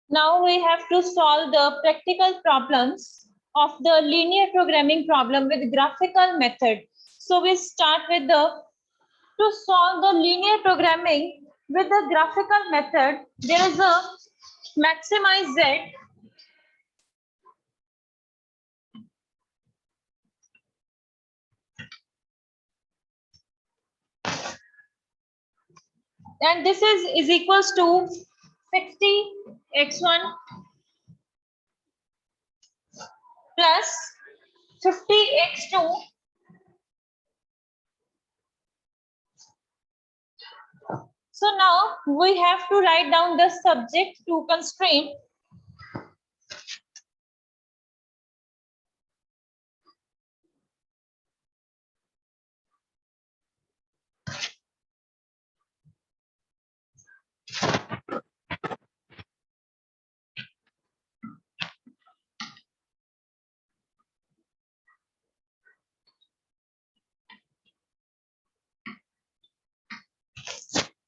Now we have to solve the practical problems of the linear programming problem with graphical method. So we start with to solve the linear programming with the graphical method. There is a maximize z and this is equals to 60x1 plus 50x2 So now we have to write down the subject to constraint.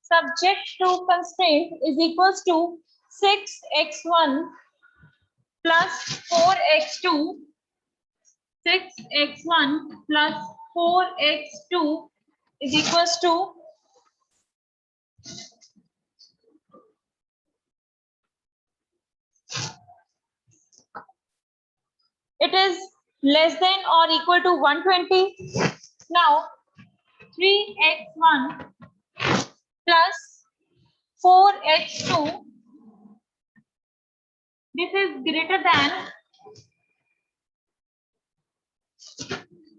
Subject to constraint is equals to 6x1 plus 4x2. 6x1 plus 4x2 is equals to it is less than or equal to 120. Now 3x1 plus 4x2, this is greater than,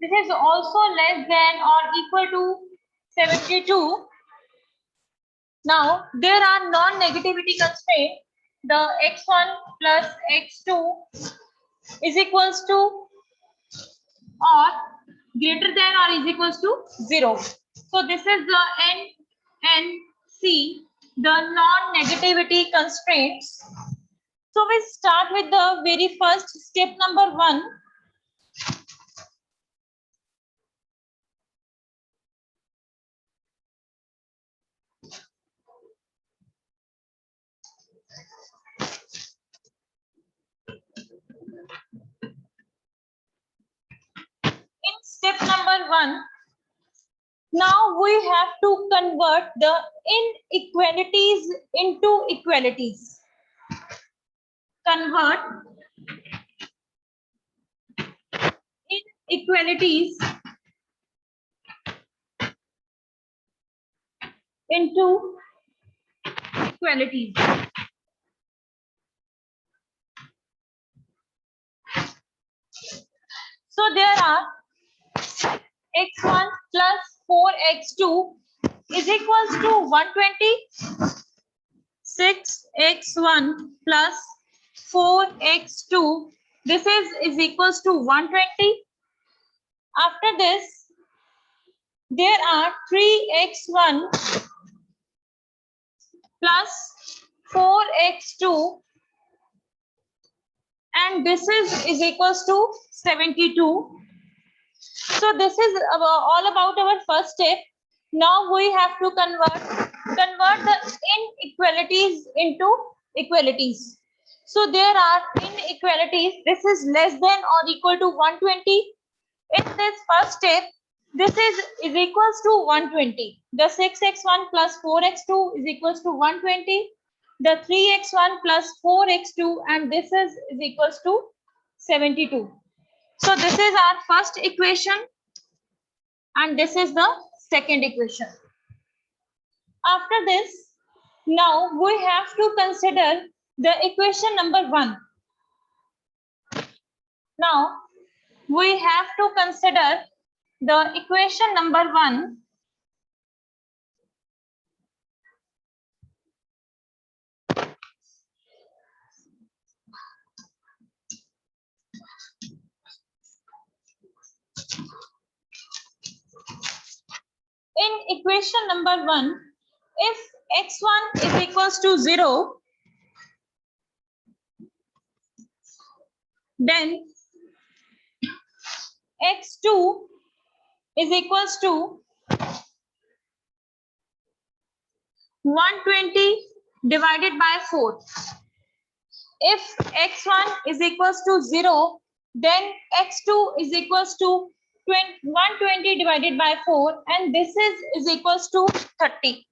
this is also less than or equal to 72. Now there are non-negativity constraints. The x1 plus x2 is equals to or greater than or is equals to 0. So this is the NC, the non-negativity constraints. So we start with the very first step number 1. In step number 1, now we have to convert the inequalities into equalities. Convert inequalities into equalities. So there are x1 plus 4x2 is equals to 120. 6x1 plus 4x2, this is equals to 120. After this, there are 3x1 plus 4x2 and this is equals to 72. So this is all about our first step. Now we have to convert the inequalities into equalities. So there are inequalities. This is less than or equal to 120. In this first step, this is equals to 120. The 6x1 plus 4x2 is equals to 120. The 3x1 plus 4x2 and this is equals to 72. So this is our first equation and this is the second equation. After this, now we have to consider the equation number 1. Now we have to consider the equation number 1. In equation number 1, if x1 is equals to 0, then x2 is equals to 120 divided by 4. if x1 is equals to 0, then x2 is equals to 120 divided by 4, and this is equals to 30.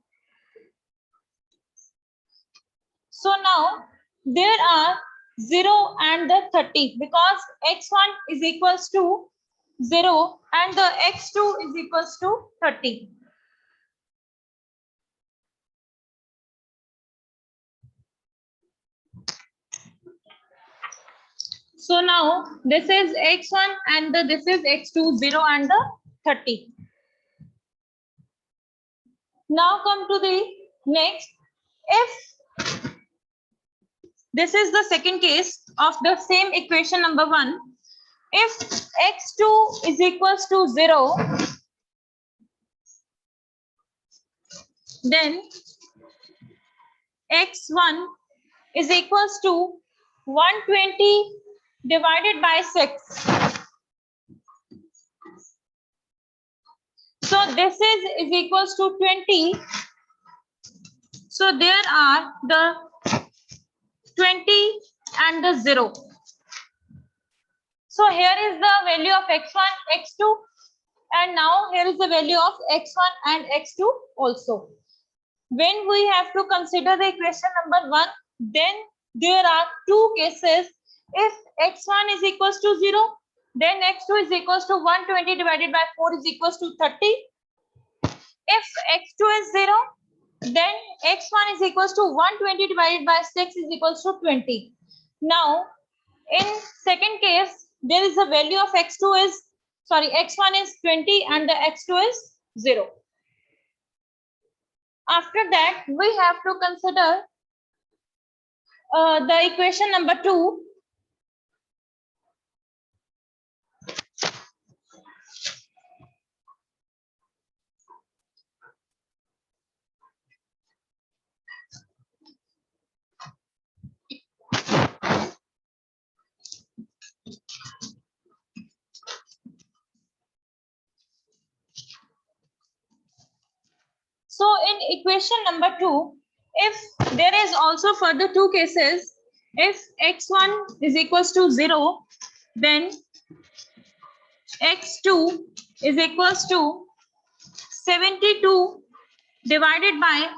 So now there are 0 and the 30 because x1 is equals to 0 and the x2 is equals to 30. So now this is x1 and this is x2, 0 and the 30. Now come to the next. If this is the second case of the same equation number 1, if x2 is equals to 0, then x1 is equals to 120 divided by 6. So this is equals to 20. So there are the 20 and the 0. So here is the value of x1, x2, and now here is the value of x1 and x2 also. When we have to consider the equation number 1, then there are two cases. If x1 is equals to 0, then x2 is equals to 120 divided by 4 is equals to 30. If x2 is 0, then x1 is equals to 120 divided by 6 is equals to 20. Now, in second case, there is a value of x1 is 20 and the x2 is 0. After that, we have to consider the equation number 2. So in equation number 2, if there is also further two cases, if x1 is equals to 0, then x2 is equals to 72 divided by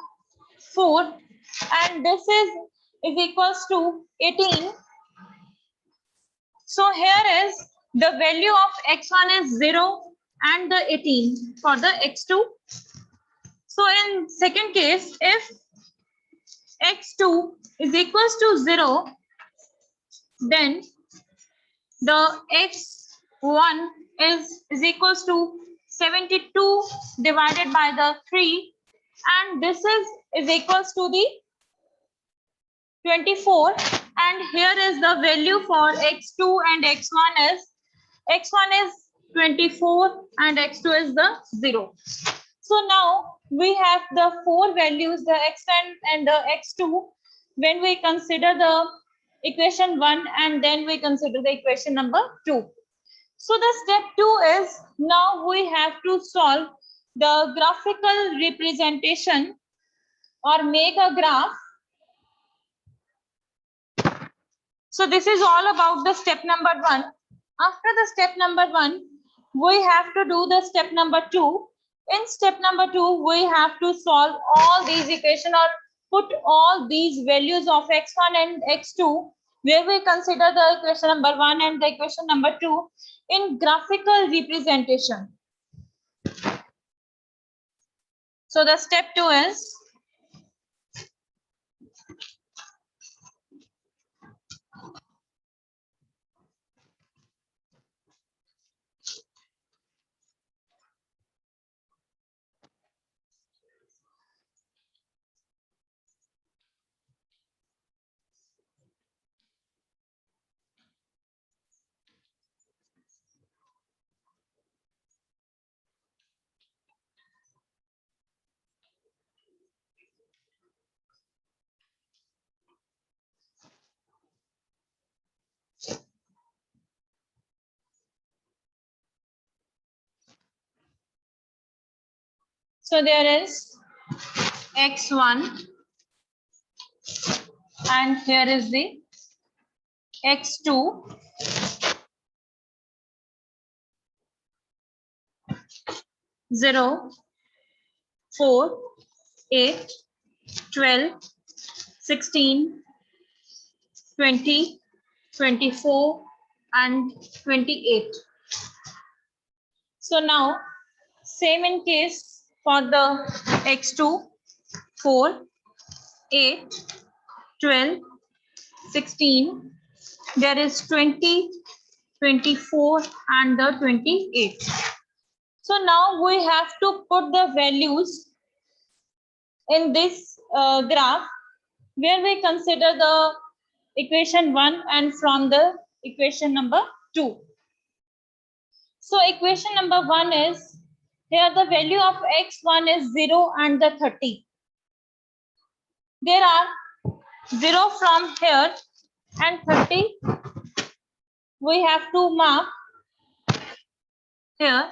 4, and this is equals to 18. So here is the value of x1 is 0 and the 18 for the x2. So in second case, if x2 is equals to 0, then the x1 is equals to 72 divided by the 3, and this is equals to the 24, and here is the value for x2 and x1 is 24 and x2 is the 0. So now we have the four values, the x1 and the x2, when we consider the equation 1 and then we consider the equation number 2. So the step 2 is, now we have to solve the graphical representation or make a graph. So this is all about the step number 1. After the step number 1, we have to do the step number 2. In step number 2, we have to solve all these equations or put all these values of x1 and x2, where we consider the equation number 1 and the equation number 2 in graphical representation. So the step 2 is, so there is x1 and here is the x2, 0, 4, 8, 12, 16, 20, 24, and 28. So now same in case for the x2, 4, 8, 12, 16, there is 20, 24, and the 28. So now we have to put the values in this graph where we consider the equation 1 and from the equation number 2. So equation number 1 is, here the value of x1 is 0 and the 30. There are 0 from here and 30 we have to mark here.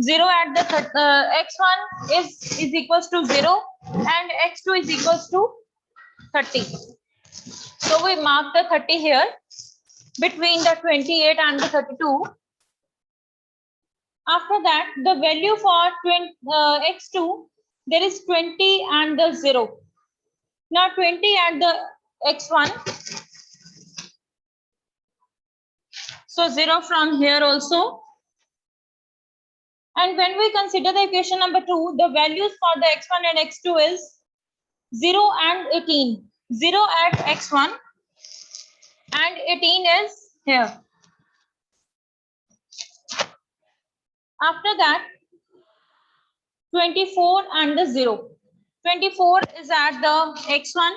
0 at the x1 is equals to 0 and x2 is equals to 30. So we mark the 30 here between the 28 and the 32. After that, the value for x2, there is 20 and the 0. Now 20 at the x1. So 0 from here also. And when we consider the equation number 2, the values for the x1 and x2 is 0 and 18. 0 at x1 and 18 is here. After that, 24 and the 0. 24 is at the x1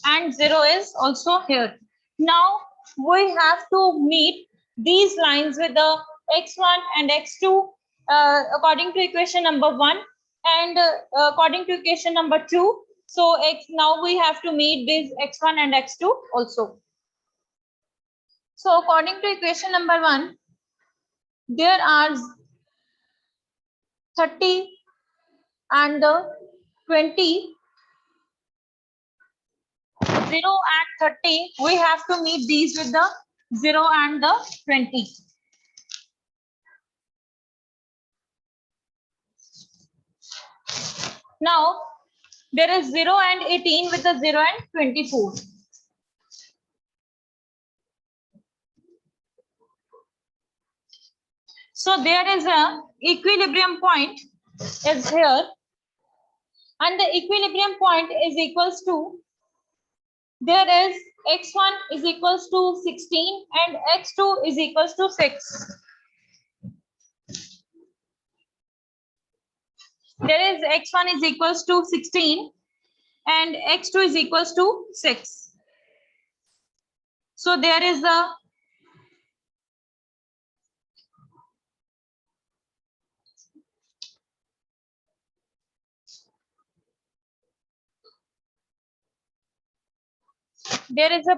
and 0 is also here. Now we have to meet these lines with the x1 and x2 according to equation number 1 and according to equation number 2. So now we have to meet these x1 and x2 also. So according to equation number 1, there are 30 and the 20. 0 and 30, we have to meet these with the 0 and the 20. Now, there is 0 and 18 with the 0 and 24. So there is a equilibrium point is here, and the equilibrium point is equals to, there is x1 is equals to 16 and x2 is equals to 6. There is x1 is equals to 16 and x2 is equals to 6. So there is a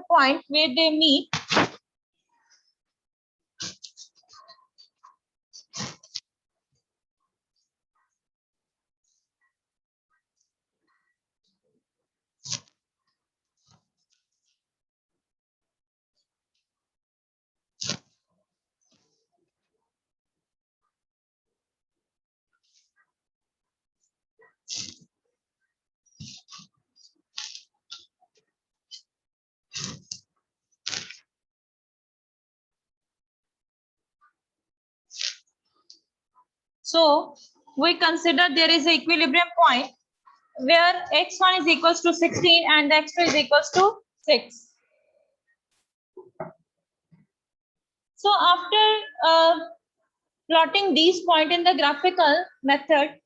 point where they meet. So we consider there is an equilibrium point where x1 is equals to 16 and x2 is equals to 6. So after plotting these points in the graphical method,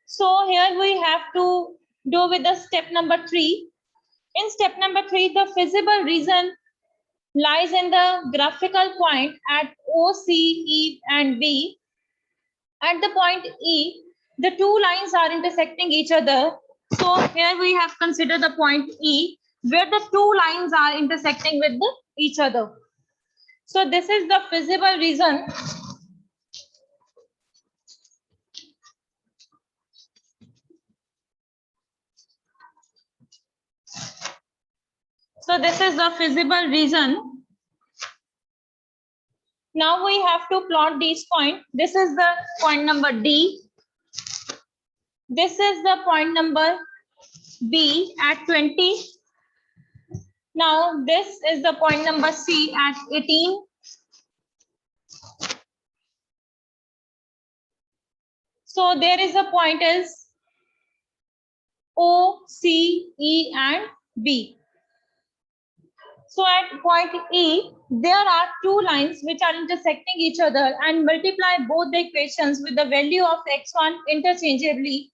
so here we have to do with the step number 3. In step number 3, the feasible reason lies in the graphical point at O, C, E, and B. At the point E, the two lines are intersecting each other. So here we have considered the point E, where the two lines are intersecting with each other. So this is the feasible reason So this is the feasible reason. Now we have to plot these points. This is the point number D. This is the point number B at 20. Now this is the point number C at 18. So there is a point is O, C, E and B. So at point E, there are two lines which are intersecting each other and multiply both the equations with the value of x1 interchangeably.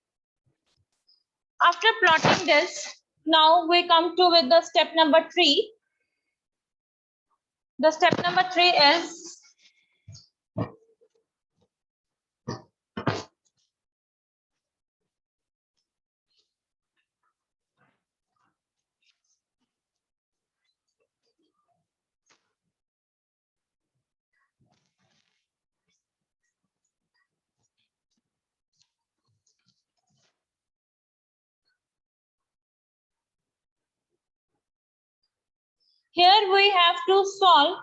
After plotting this, now we come to with the step number 3. The step number 3 is here we have to solve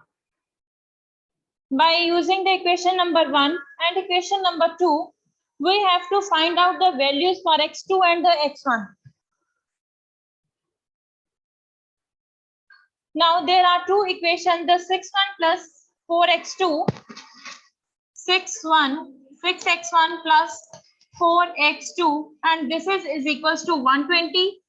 by using the equation number 1 and equation number 2. We have to find out the values for x2 and the x1. Now there are two equations, the 6x1 plus 4x2, 6x1 plus 4x2, and this is equals to 120.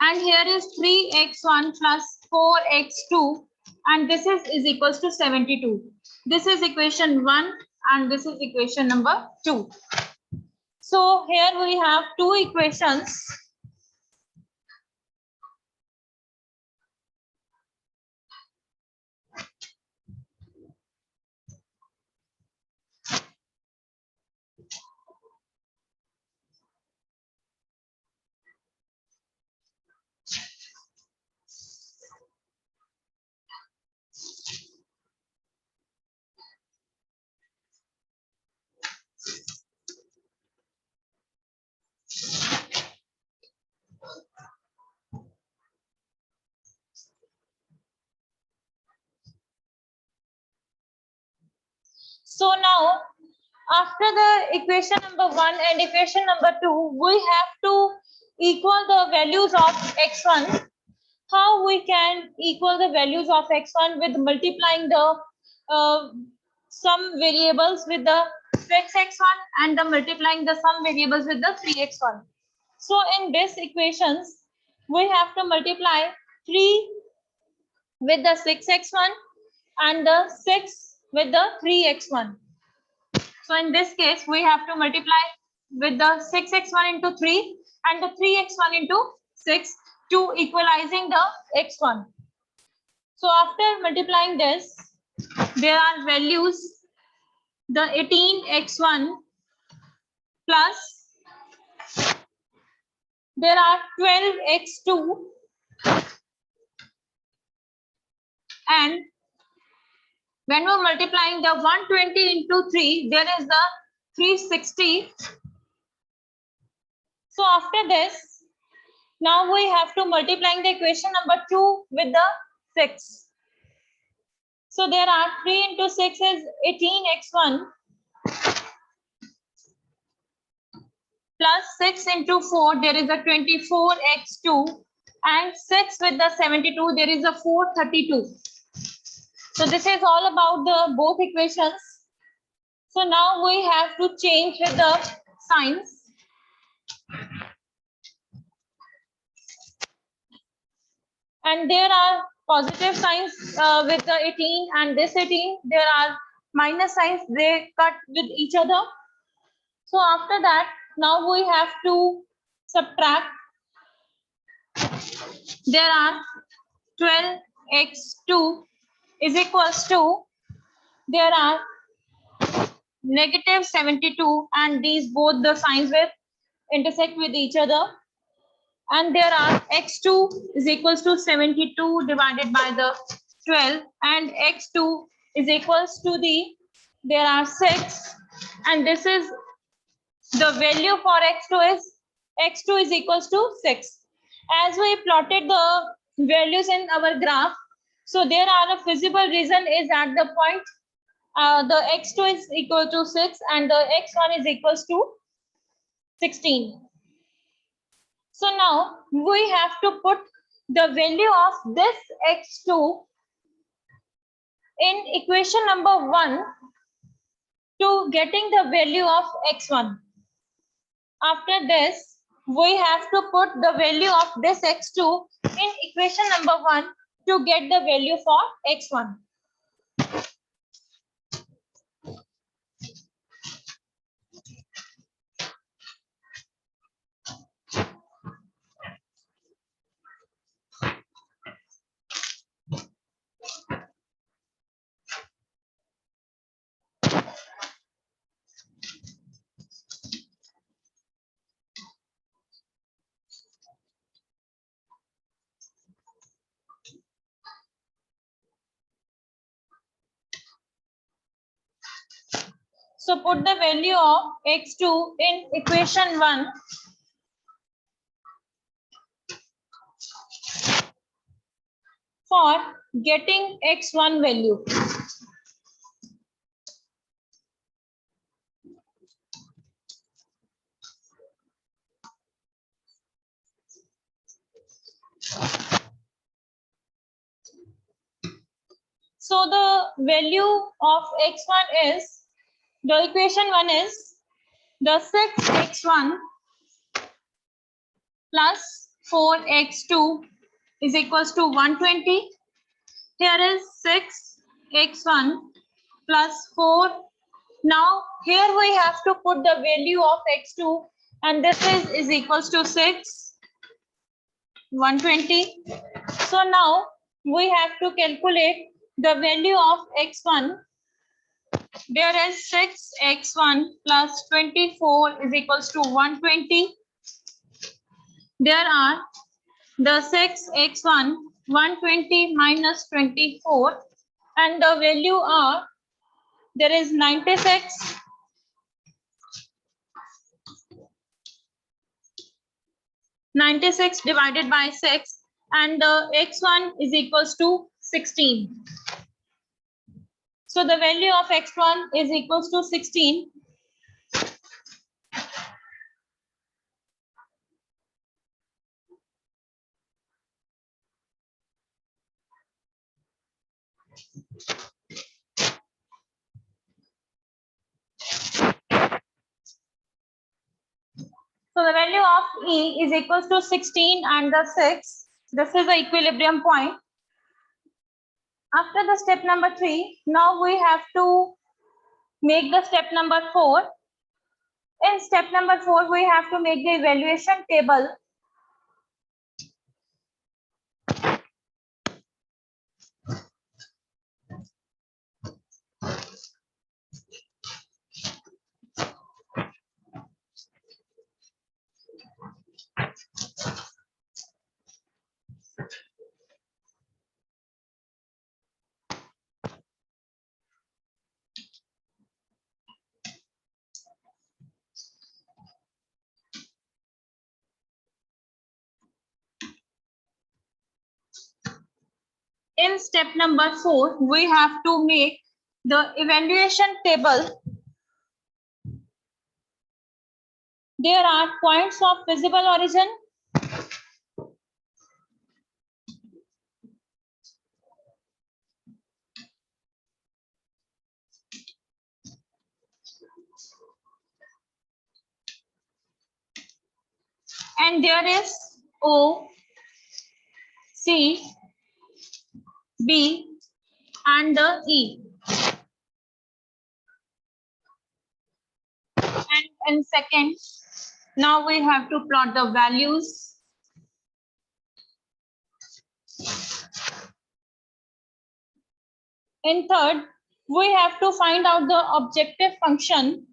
And here is 3x1 plus 4x2, and this is equals to 72. This is equation 1 and this is equation number 2. So here we have two equations. So now, after the equation number 1 and equation number 2, we have to equal the values of x1. How we can equal the values of x1 with multiplying the some variables with the 6x1 and the multiplying the some variables with the 3x1. So in this equations, we have to multiply 3 with the 6x1 and the 6 with the 3x1. So in this case, we have to multiply with the 6x1 into 3 and the 3x1 into 6 to equalizing the x1. So after multiplying this, there are values, the 18x1 plus there are 12x2 and when we're multiplying the 120 into 3, there is the 360. So after this, now we have to multiplying the equation number 2 with the 6. So there are 3 into 6 is 18x1 plus 6 into 4, there is a 24x2 and 6 with the 72, there is a 432. So this is all about the both equations. So now we have to change with the signs. And there are positive signs with the 18 and this 18. There are minus signs, they cut with each other. So after that, now we have to subtract. There are 12x2 is equals to, there are negative 72 and these both the signs will intersect with each other. And there are x2 is equals to 72 divided by the 12 and x2 is equals to the, there are 6 and this is the value for x2 is equals to 6. As we plotted the values in our graph. So there are a feasible reason is at the point the x2 is equal to 6 and the x1 is equals to 16. So now we have to put the value of this x2 in equation number 1 to getting the value of x1. After this, we have to put the value of this x2 in equation number 1 to get the value for x1. So put the value of x2 in equation 1 for getting x1 value. So the value of x1 is, the equation 1 is the 6x1 plus 4x2 is equals to 120. Here is 6x1 plus 4. Now here we have to put the value of x2 and this is equals to 6, 120. So now we have to calculate the value of x1. There is 6x1 plus 24 is equals to 120. There are the 6x1, 120 minus 24, and the value are, there is 96. 96 divided by 6, and the x1 is equals to 16. So the value of x1 is equals to 16. So the value of E is equals to 16 and the 6. This is the equilibrium point. After the step number 3, now we have to make the step number 4. In step number 4, we have to make the evaluation table. In step number 4, we have to make the evaluation table. There are points of visible origin, and there is O, C, B, and the E. And in second, now we have to plot the values. In third, we have to find out the objective function.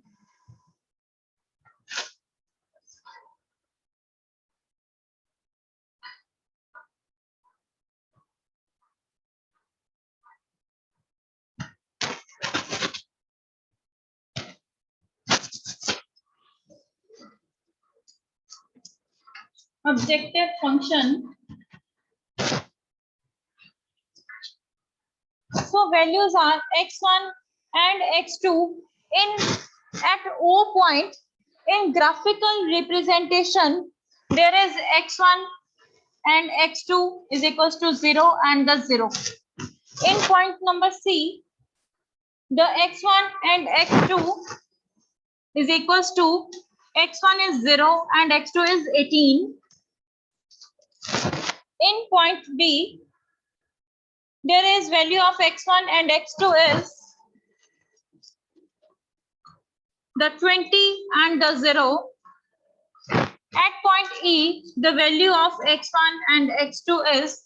Objective function Now values are x1 and x2 in at O point. In graphical representation, there is x1 and x2 is equals to 0 and the 0. In point number C, the x1 and x2 is equals to x1 is 0 and x2 is 18. In point B, there is value of x1 and x2 is the 20 and the 0. At point E, the value of x1 and x2 is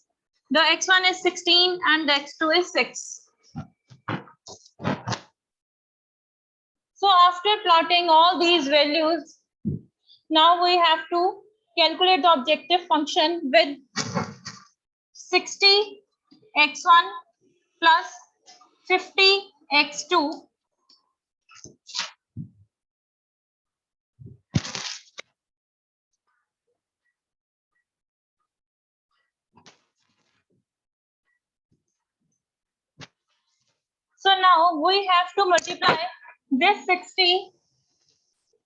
the x1 is 16 and the x2 is 6. So after plotting all these values, now we have to calculate the objective function with 60 x1 plus 50 x2 . So now we have to multiply this 60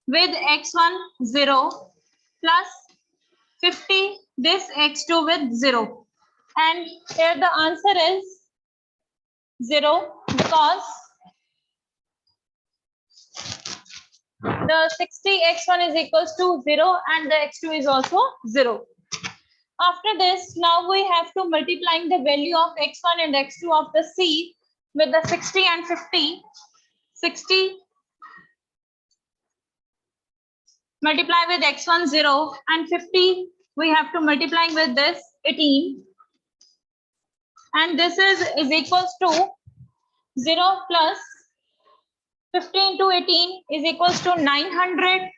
with x1 0 plus 50 this x2 with 0. And here the answer is 0 because the 60 x1 is equals to 0 and the x2 is also 0. After this, now we have to multiplying the value of x1 and x2 of the C with the 60 and 50. 60 multiply with x1 0 and 50 we have to multiply with this 18, and this is equals to 0 plus 15 to 18 is equals to 900.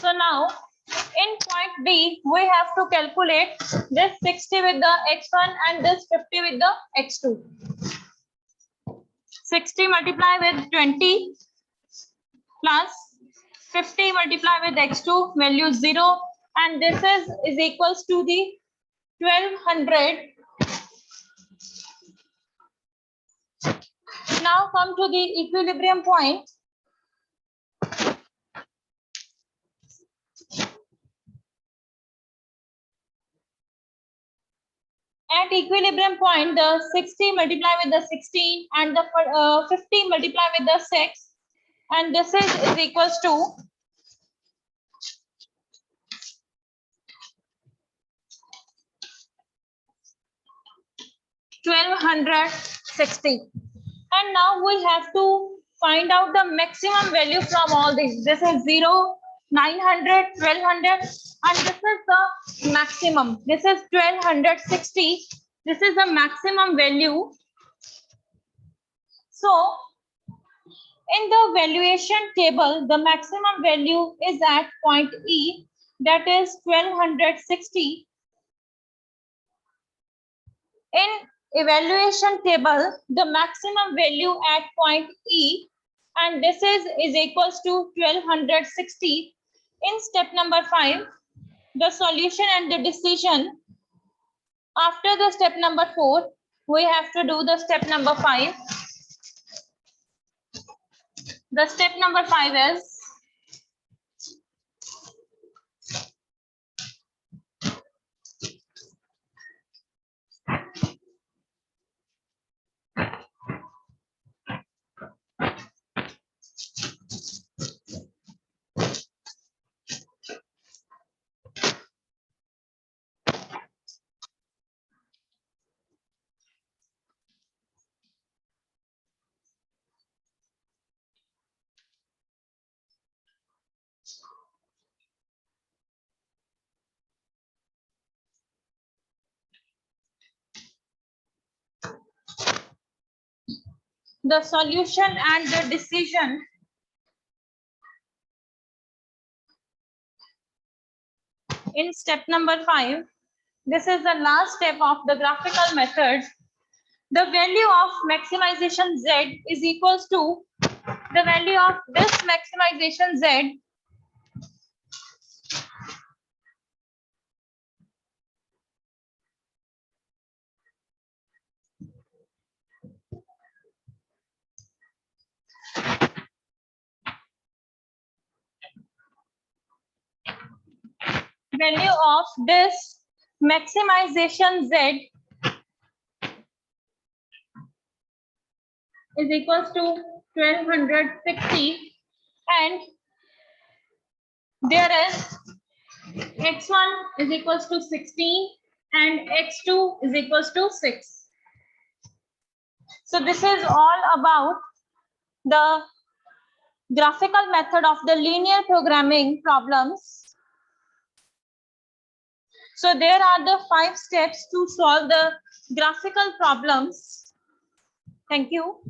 So now in point B, we have to calculate this 60 with the x1 and this 50 with the x2. 60 multiply with 20 plus 50 multiply with x2 value 0, and this is equals to the 1200. Now come to the equilibrium point. At equilibrium point, the 60 multiply with the 16 and the 50 multiply with the 6, and this is equals to 1260. And now we have to find out the maximum value from all these. This is 0, 900, 1200, and this is the maximum. This is 1260. This is the maximum value. So in the valuation table, the maximum value is at point E, that is 1260. In evaluation table, the maximum value at point E, and this is equals to 1260. In step number 5, the solution and the decision. After the step number 4, we have to do the step number 5. The step number 5 is the solution and the decision. In step number 5, this is the last step of the graphical method. the value of maximization Z is equals to the value of this maximization Z value of this maximization Z is equals to 1260 and there is x1 is equals to 16 and x2 is equals to 6. So this is all about the graphical method of the linear programming problems. So there are the 5 steps to solve the graphical problems. Thank you.